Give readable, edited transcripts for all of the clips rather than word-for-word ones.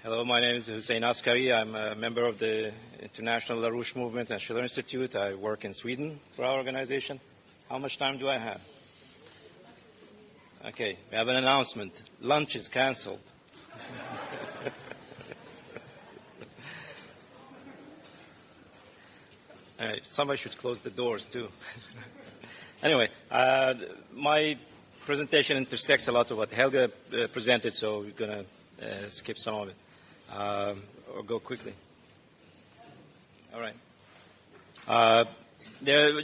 Hello, my name is Hussein Askari. I'm a member of the International لاروش movement and Shيللر Institute. I work in Sweden for our organization. How much time do I have? Okay, we have an announcement. Lunch is canceled. All right, somebody should close the doors too. Anyway, my presentation intersects a lot of what Helga presented, so we're going to skip some of it or go quickly. All right.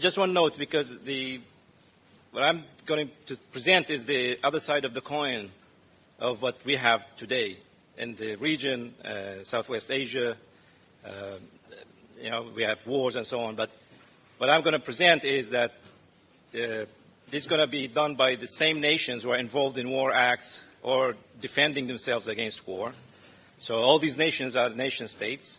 Just one note, because what I'm going to present is the other side of the coin of what we have today in the region, Southwest Asia. We have wars and so on. But what I'm going to present is that this is going to be done by the same nations who are involved in war acts or defending themselves against war. So all these nations are nation states.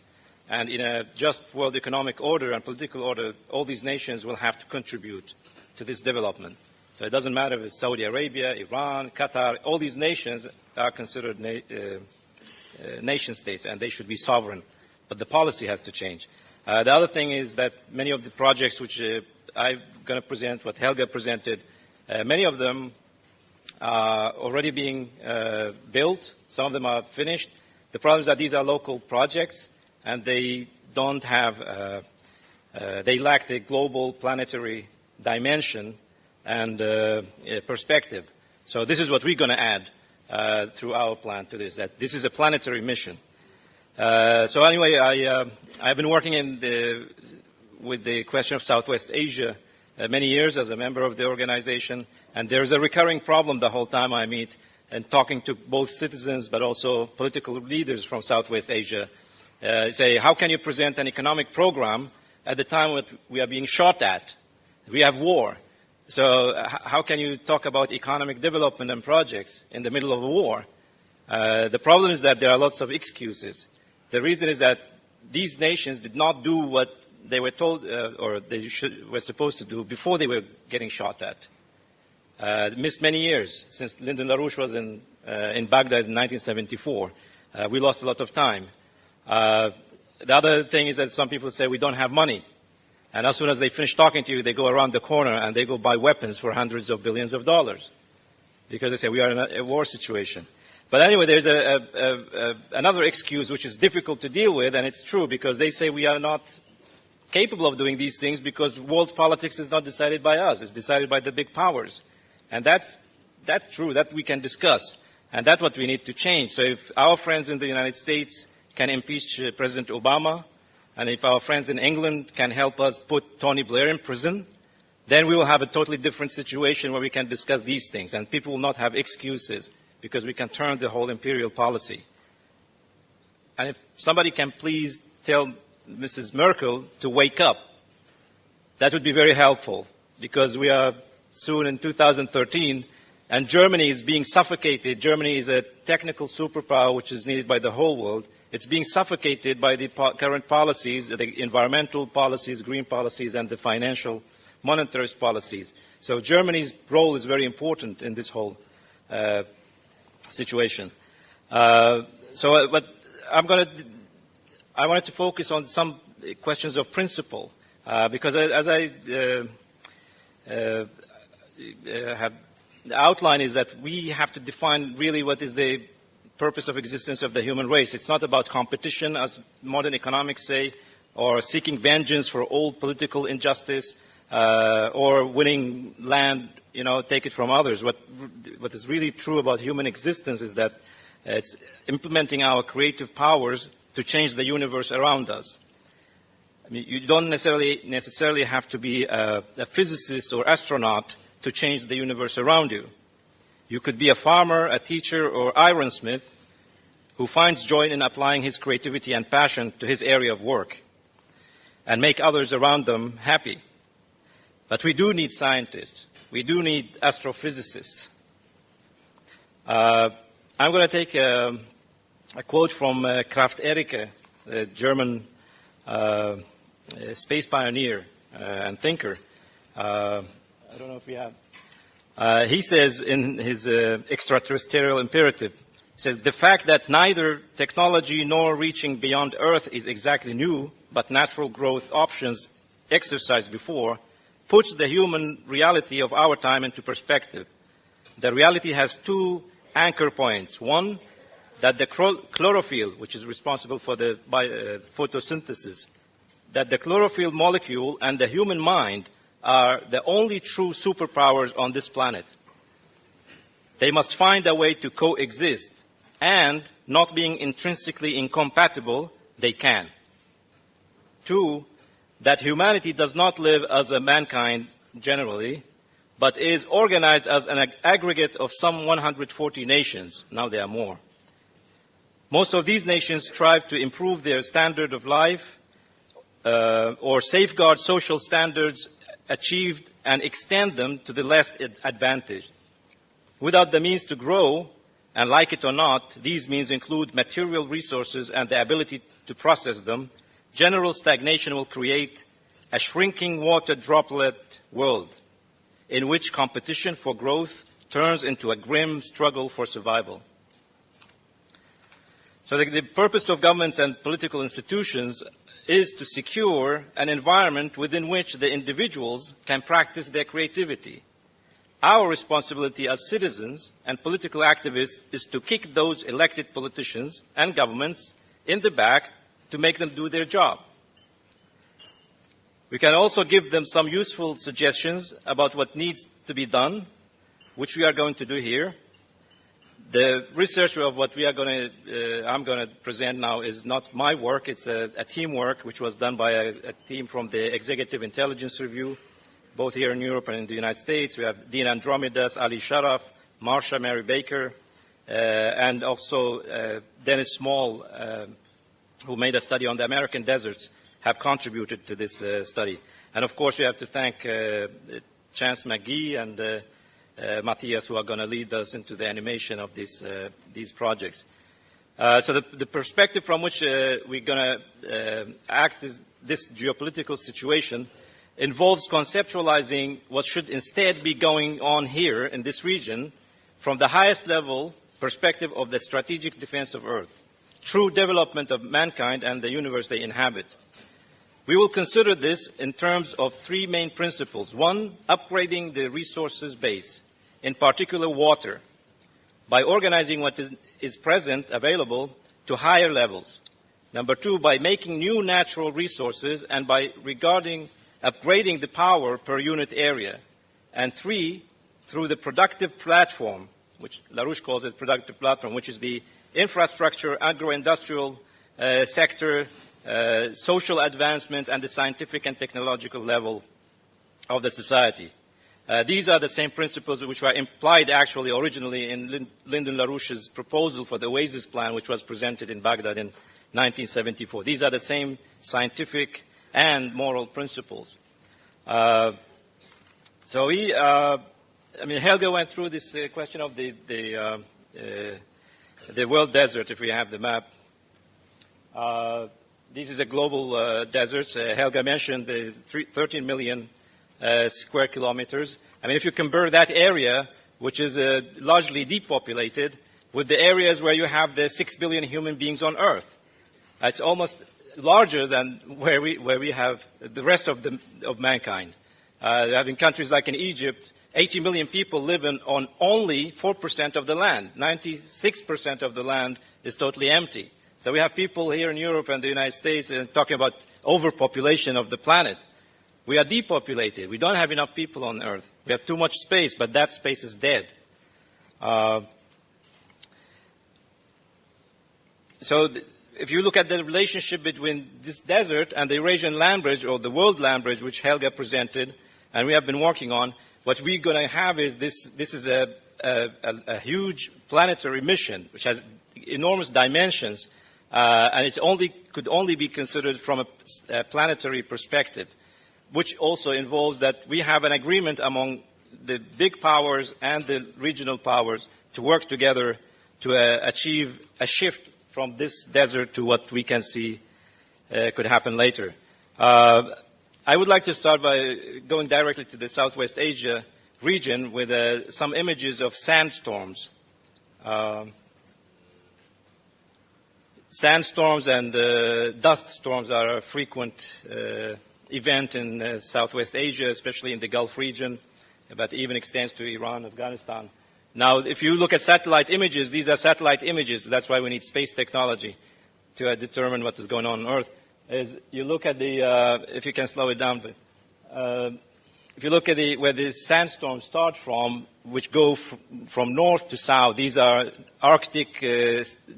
And in a just world economic order and political order, all these nations will have to contribute to this development. So it doesn't matter if it's Saudi Arabia, Iran, Qatar, all these nations are considered nation states, and they should be sovereign. But the policy has to change. The other thing is that many of the projects which I'm going to present, what Helga presented, many of them are already being built. Some of them are finished. The problem is that these are local projects, and they don't have, they lack the global planetary dimension and perspective. So this is what we're going to add through our plan to this, that this is a planetary mission. So anyway, I've been working with the question of Southwest Asia many years as a member of the organization, and there's a recurring problem the whole time I meet and talking to both citizens but also political leaders from Southwest Asia. Say, how can you present an economic program at the time when we are being shot at? We have war. So how can you talk about economic development and projects in the middle of a war? The problem is that there are lots of excuses. The reason is that these nations did not do what they were told or they were supposed to do before they were getting shot at. Missed many years since Lyndon LaRouche was in Baghdad in 1974. We lost a lot of time. The other thing is that some people say we don't have money. And as soon as they finish talking to you, they go around the corner and they go buy weapons for hundreds of billions of dollars because they say we are in a war situation. But anyway, there's another excuse which is difficult to deal with, and it's true because they say we are not capable of doing these things because world politics is not decided by us. It's decided by the big powers. And that's true. That we can discuss. And that's what we need to change. So if our friends in the United States can impeach President Obama, and if our friends in England can help us put Tony Blair in prison, then we will have a totally different situation where we can discuss these things. And people will not have excuses because we can turn the whole imperial policy. And if somebody can please tell Mrs. Merkel to wake up, that would be very helpful because we are soon in 2013 and Germany is being suffocated. Germany is a technical superpower which is needed by the whole world. It's being suffocated by the current policies, the environmental policies, green policies, and the financial monetarist policies. So Germany's role is very important in this whole situation. But I wanted to focus on some questions of principle because as I have the outline is that we have to define really what is the purpose of existence of the human race. It's not about competition, as modern economics say, or seeking vengeance for old political injustice, or winning land, take it from others. What is really true about human existence is that it's implementing our creative powers to change the universe around us. I mean, you don't necessarily have to be a physicist or astronaut to change the universe around you. You could be a farmer, a teacher, or ironsmith who finds joy in applying his creativity and passion to his area of work and make others around them happy. But we do need scientists. We do need astrophysicists. I'm going to take a quote from Kraft Erike, a German space pioneer and thinker. I don't know if we have. He says in his extraterrestrial imperative, It says, the fact that neither technology nor reaching beyond Earth is exactly new, but natural growth options exercised before, puts the human reality of our time into perspective. The reality has two anchor points. One, that the chlorophyll, which is responsible for the photosynthesis, that the chlorophyll molecule and the human mind are the only true superpowers on this planet. They must find a way to coexist, and, not being intrinsically incompatible, they can. Two, that humanity does not live as a mankind generally, but is organized as an aggregate of some 140 nations. Now there are more. Most of these nations strive to improve their standard of life or safeguard social standards achieved and extend them to the less advantaged. Without the means to grow, and like it or not, these means include material resources and the ability to process them, general stagnation will create a shrinking water droplet world in which competition for growth turns into a grim struggle for survival. So the purpose of governments and political institutions is to secure an environment within which the individuals can practice their creativity. Our responsibility as citizens and political activists is to kick those elected politicians and governments in the back to make them do their job. We can also give them some useful suggestions about what needs to be done, which we are going to do here. The research of what I'm going to present now is not my work. It's a teamwork which was done by a team from the Executive Intelligence Review, both here in Europe and in the United States. We have Dean Andromedas, Ali Sharaf, Marsha Mary Baker, and also Dennis Small, who made a study on the American deserts, have contributed to this study. And of course, we have to thank Chance McGee and Matthias, who are going to lead us into the animation of these projects. So the perspective from which we're going to act is this geopolitical situation involves conceptualizing what should instead be going on here in this region from the highest level perspective of the strategic defense of Earth, true development of mankind and the universe they inhabit. We will consider this in terms of three main principles. One, upgrading the resources base, in particular water, by organizing what is present available to higher levels. Number two, by making new natural resources and by upgrading the power per unit area. And three, through the productive platform, which Larouche calls it productive platform, which is the infrastructure, agro-industrial sector, social advancements, and the scientific and technological level of the society. These are the same principles which were implied actually originally in Lyndon LaRouche's proposal for the Oasis Plan, which was presented in Baghdad in 1974. These are the same scientific and moral principles. Helga went through this question of the world desert, if we have the map. This is a global desert. Helga mentioned the 13 million square kilometers. I mean, if you compare that area, which is largely depopulated, with the areas where you have the 6 billion human beings on Earth, it's almost larger than where we have the rest of mankind. In countries like in Egypt, 80 million people live on only 4% of the land. 96% of the land is totally empty. So we have people here in Europe and the United States talking about overpopulation of the planet. We are depopulated. We don't have enough people on Earth. We have too much space, but that space is dead. If you look at the relationship between this desert and the Eurasian land bridge, or the world land bridge, which Helga presented, and we have been working on, what we're going to have is this is a huge planetary mission, which has enormous dimensions, and it could only be considered from a planetary perspective, which also involves that we have an agreement among the big powers and the regional powers to work together to achieve a shift from this desert to what we can see could happen later. I would like to start by going directly to the Southwest Asia region with some images of sandstorms. Sandstorms and dust storms are a frequent event in Southwest Asia, especially in the Gulf region, but even extends to Iran, Afghanistan. Now, if you look at satellite images, these are satellite images. That's why we need space technology to determine what is going on Earth. As you look at the, if you can slow it down, if you look at where the sandstorms start from, which go from north to south, these are Arctic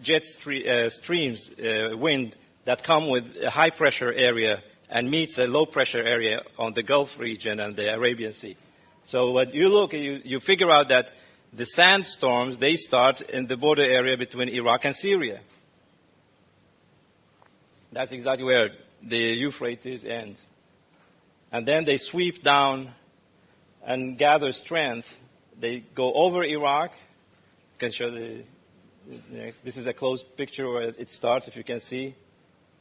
jet streams, wind, that come with a high-pressure area and meets a low-pressure area on the Gulf region and the Arabian Sea. So when you look, you figure out that the sandstorms, they start in the border area between Iraq and Syria. That's exactly where the Euphrates ends. And then they sweep down and gather strength. They go over Iraq. You can show the next. This is a close picture where it starts, if you can see.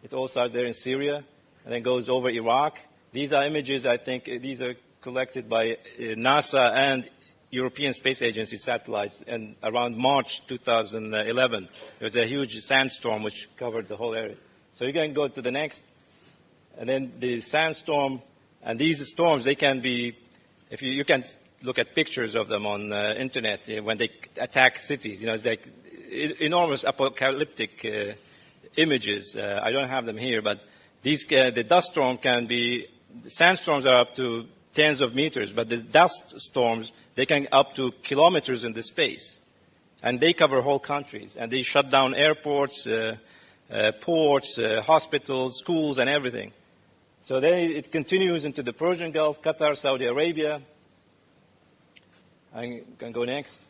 It all starts there in Syria and then goes over Iraq. These are images, I think, these are collected by NASA and European Space Agency satellites, and around March 2011, there was a huge sandstorm which covered the whole area. So you can go to the next, and then the sandstorm, and these storms, they can be, if you can look at pictures of them on the internet when they attack cities. You know, it's like enormous apocalyptic images. I don't have them here, but these, the dust storm can be, sandstorms are up to tens of meters, but the dust storms, they can up to kilometers in the space. And they cover whole countries. And they shut down airports, ports, hospitals, schools, and everything. So then it continues into the Persian Gulf, Qatar, Saudi Arabia. I can go next.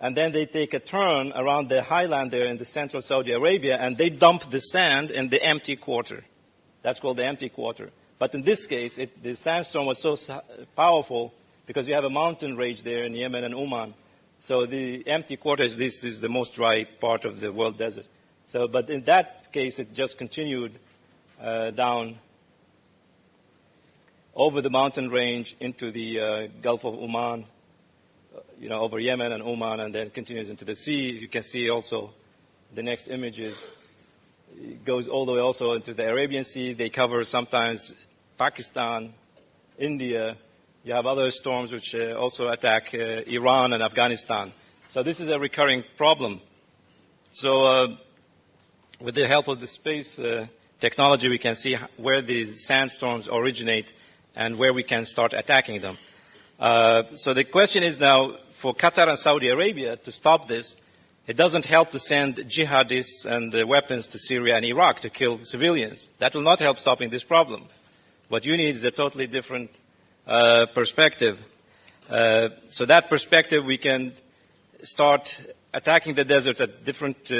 And then they take a turn around the highland there in the central Saudi Arabia, and they dump the sand in the empty quarter. That's called the empty quarter. But in this case, the sandstorm was so powerful because you have a mountain range there in Yemen and Oman. So the empty quarters, this is the most dry part of the world desert. So, but in that case, it just continued down over the mountain range into the Gulf of Oman, you know, over Yemen and Oman, and then continues into the sea. You can see also the next images. It goes all the way also into the Arabian Sea. They cover sometimes Pakistan, India. You have other storms which also attack Iran and Afghanistan. So this is a recurring problem. So with the help of the space technology, we can see where the sandstorms originate and where we can start attacking them. So the question is now, for Qatar and Saudi Arabia to stop this, it doesn't help to send jihadists and weapons to Syria and Iraq to kill civilians. That will not help stopping this problem. What you need is a totally different perspective. So that perspective, we can start attacking the desert at different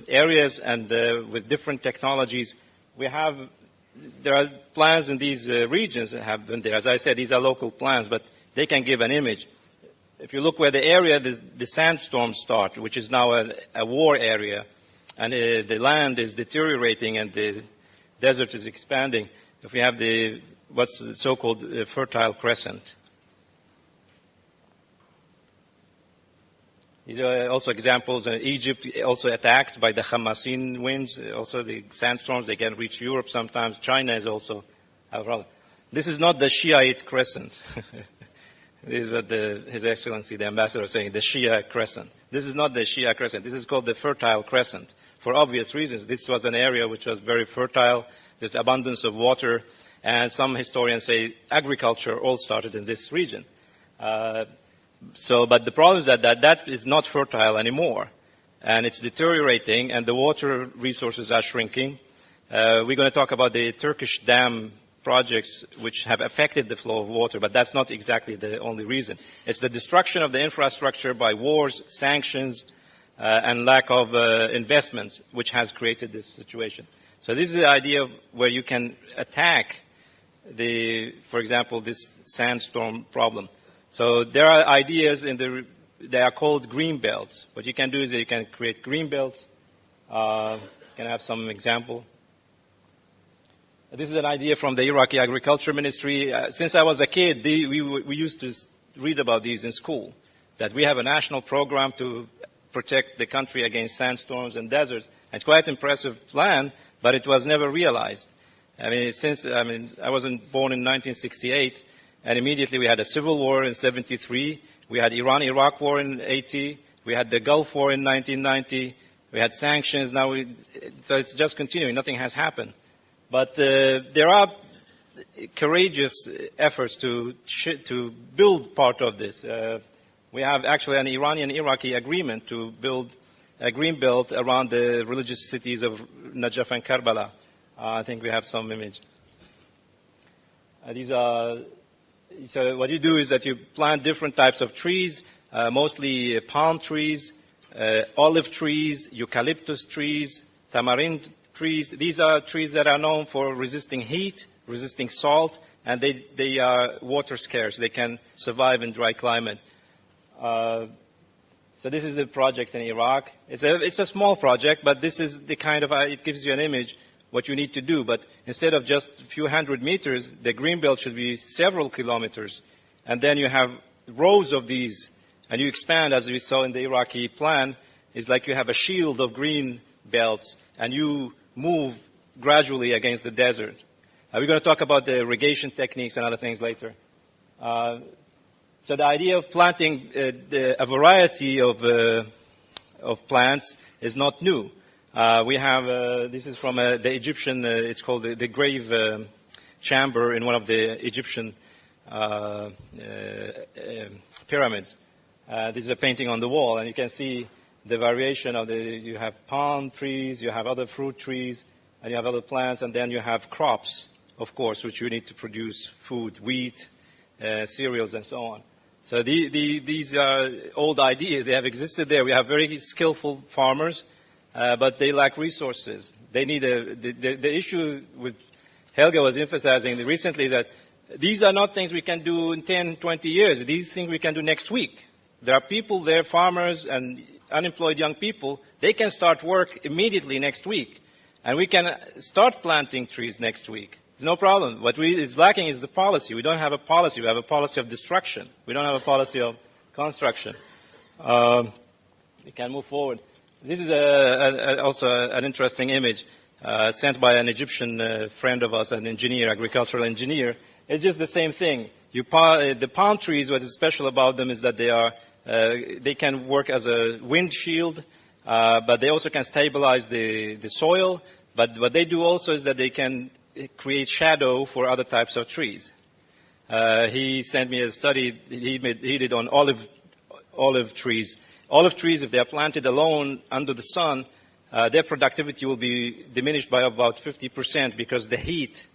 areas and with different technologies. There are plans in these regions that have been there. As I said, these are local plans, but they can give an image. If you look where the area the sandstorms start, which is now a war area, and the land is deteriorating and the desert is expanding, if we have what's the so-called Fertile Crescent. These are also examples. Egypt also attacked by the Hamasine winds. Also the sandstorms, they can reach Europe sometimes. China is also a problem. This is not the Shiite crescent. This is what His Excellency, the ambassador, is saying, the Shia crescent. This is not the Shia crescent. This is called the Fertile Crescent. For obvious reasons, this was an area which was very fertile. There's abundance of water. And some historians say agriculture all started in this region. But the problem is that is not fertile anymore. And it's deteriorating, and the water resources are shrinking. We're going to talk about the Turkish dam projects which have affected the flow of water, but that's not exactly the only reason. It's the destruction of the infrastructure by wars, sanctions, and lack of investments which has created this situation. So this is the idea of where you can attack for example, this sandstorm problem. So there are ideas they are called green belts. What you can do is that you can create green belts. Can I have some example? This is an idea from the Iraqi Agriculture Ministry. Since I was a kid, we used to read about these in school, that we have a national program to protect the country against sandstorms and deserts. It's quite an impressive plan, but it was never realized. I mean, I wasn't born in 1968, and immediately we had a civil war in 73. We had Iran-Iraq war in 80. We had the Gulf War in 1990. We had sanctions. So it's just continuing. Nothing has happened. But there are courageous efforts to build part of this. We have actually an Iranian-Iraqi agreement to build a green belt around the religious cities of Najaf and Karbala. I think we have some image. So what you do is that you plant different types of trees, mostly palm trees, olive trees, eucalyptus trees, tamarind trees. These are trees that are known for resisting heat, resisting salt, and they are water scarce. They can survive in dry climate. So this is the project in Iraq. It's a small project, but this is the kind of, it gives you an image what you need to do. But instead of just a few hundred meters, the green belt should be several kilometers. And then you have rows of these, and you expand, as we saw in the Iraqi plan. It's like you have a shield of green belts, and you move gradually against the desert. We're going to talk about the irrigation techniques and other things later. So the idea of planting a variety of plants is not new. We have, this is from the Egyptian, it's called the grave chamber in one of the Egyptian pyramids. This is a painting on the wall, and you can see the variation of you have palm trees, you have other fruit trees, and you have other plants, and then you have crops, of course, which you need to produce food, wheat, cereals, and so on. So these are old ideas. They have existed there. We have very skillful farmers, but they lack resources. They need the issue with Helga was emphasizing recently that these are not things we can do in 10, 20 years. These things we can do next week. There are people there, farmers and unemployed young people. They can start work immediately next week. And we can start planting trees next week. It's no problem. What is lacking is the policy. We don't have a policy. We have a policy of destruction. We don't have a policy of construction. We can move forward. This is also an interesting image sent by an Egyptian friend of us, an engineer, agricultural engineer. It's just the same thing. The palm trees, what is special about them is that they can work as a wind shield, but they also can stabilize the soil. But what they do also is that they can create shadow for other types of trees. He sent me a study he did on olive trees. Olive trees, if they are planted alone under the sun, their productivity will be diminished by about 50% because the heat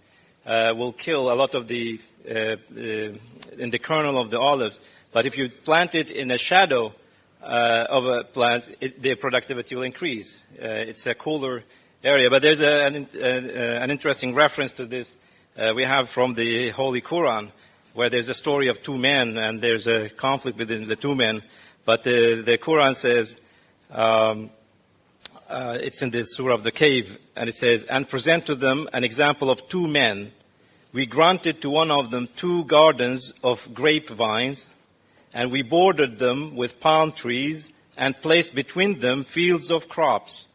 will kill a lot of in the kernel of the olives. But if you plant it in a shadow of a plant, their productivity will increase. It's a cooler area. But there's an interesting reference to this we have from the Holy Quran, where there's a story of two men, and there's a conflict within the two men. But the Quran says, it's in the Surah of the Cave, and it says, "And present to them an example of two men. We granted to one of them 2 gardens of grapevines, and we bordered them with palm trees, and placed between them fields of crops.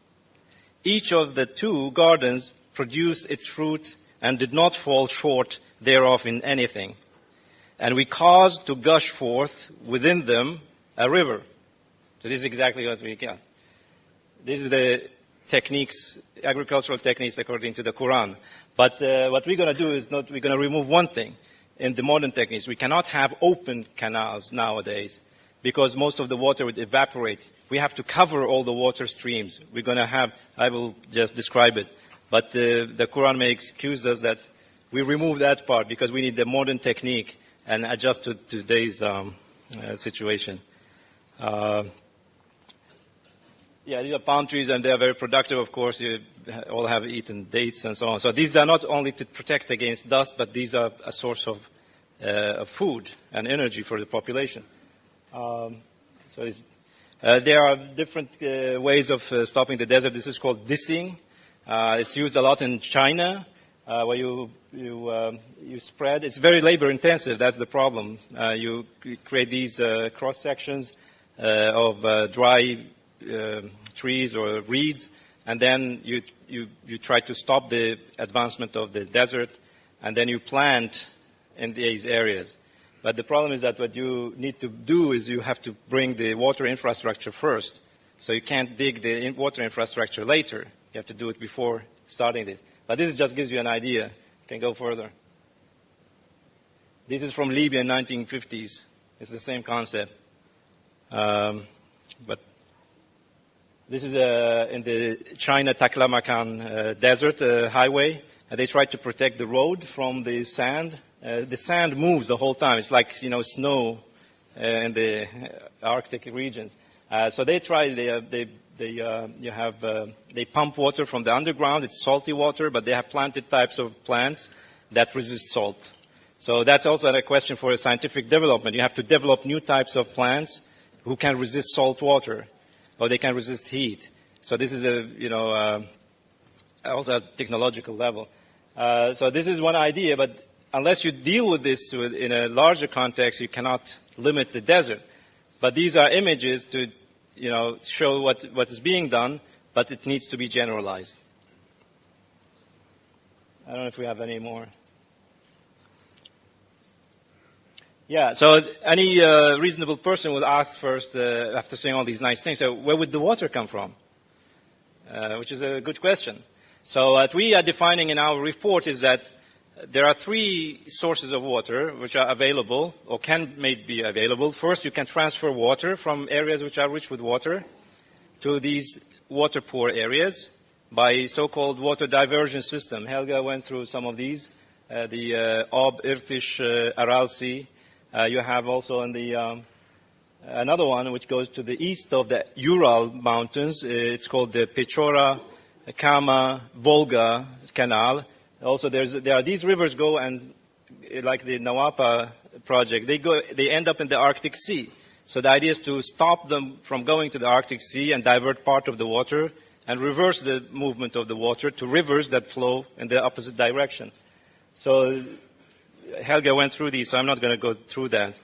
Each of the 2 gardens produced its fruit and did not fall short thereof in anything. And we caused to gush forth within them a river." So this is exactly what we got. This is the techniques, agricultural techniques according to the Quran. But what we're going to do is we're going to remove one thing. In the modern techniques, we cannot have open canals nowadays, because most of the water would evaporate. We have to cover all the water streams. We're going to have, I will just describe it, but the Quran may excuse us that we remove that part because we need the modern technique and adjust to today's situation. Yeah, these are palm trees, and they are very productive, of course. You all have eaten dates and so on. So these are not only to protect against dust, but these are a source of food and energy for the population. There are different ways of stopping the desert. This is called dissing. It's used a lot in China, where you spread. It's very labor intensive. That's the problem. You create these cross sections of dry trees or reeds, and then you try to stop the advancement of the desert, and then you plant in these areas. But the problem is that what you need to do is you have to bring the water infrastructure first. So you can't dig the water infrastructure later. You have to do it before starting this. But this just gives you an idea. You can go further. This is from Libya in 1950s. It's the same concept. But this is in the China Taklamakan desert highway. They tried to protect the road from the sand. The sand moves the whole time. It's like, you know, snow in the Arctic regions. So they try. They pump water from the underground. It's salty water, but they have planted types of plants that resist salt. So that's also a question for a scientific development. You have to develop new types of plants who can resist salt water, or they can resist heat. So this is also a technological level. So this is one idea, but unless you deal with this in a larger context, you cannot limit the desert. But these are images to, show what is being done, but it needs to be generalized. I don't know if we have any more. Yeah, so any reasonable person will ask first, after saying all these nice things, so where would the water come from? Which is a good question. So what we are defining in our report is that there are three sources of water which are available or can be available. First, you can transfer water from areas which are rich with water to these water poor areas by so-called water diversion system. Helga went through some of these, the Ob, Irtish, Aral Sea. You have also in the another one which goes to the east of the Ural Mountains. It's called the Pechora, Kama, Volga Canal. Also, there are these rivers go and, like the Nawapa project, they end up in the Arctic Sea. So the idea is to stop them from going to the Arctic Sea and divert part of the water and reverse the movement of the water to rivers that flow in the opposite direction. So Helga went through these, so I'm not going to go through that.